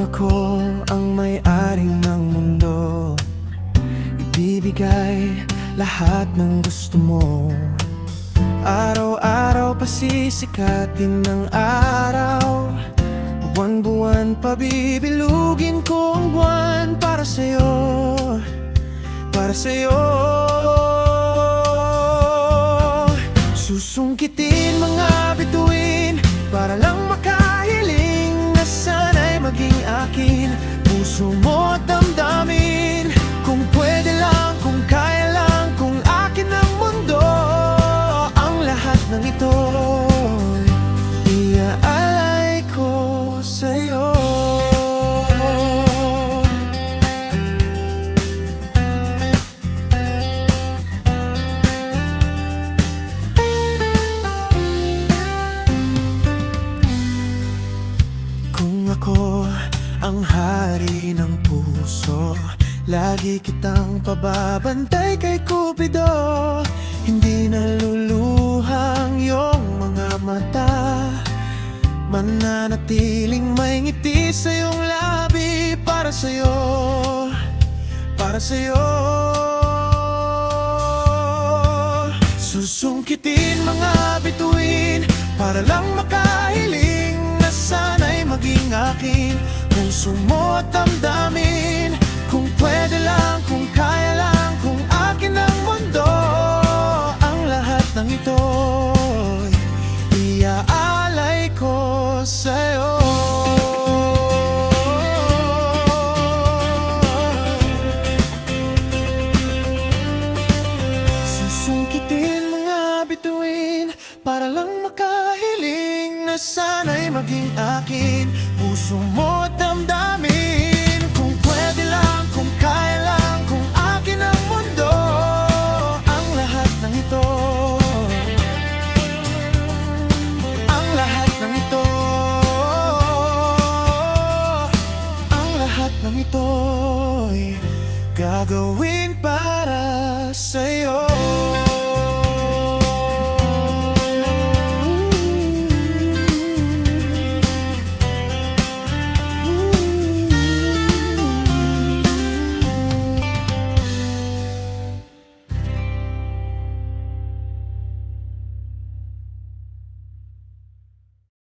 ako ang may-aring ng mundo, ibibigay lahat ng gusto mo. Araw-araw pasisikatin ng araw, buwan-buwan pabibilugin ko ang buwan para sa'yo, para sa'yo. Susungkitin mga bituin para lang makahiling na sana'y maging akin. Puso mo at damdamin, kung pwede lang, kung kaya lang, kung akin ang mundo. Ang lahat ng ito'y iaalay ko sa'yo. Kung ako ang hari ng puso, lagi kitang pababantay kay Cupido. Hindi naluluhang iyong mga mata, mananatiling may ngiti sa iyong labi. Para sa'yo, para sa'yo. Susungkitin mga bituin para lang makahiling na sana'y maging akin. Puso mo at damdamin, kung pwede lang, kung kaya lang, kung akin ang mundo. Ang lahat ng ito'y iaalay ko sa'yo. Susungkitin mga bituin para lang makahiling na sana'y maging akin. Puso mo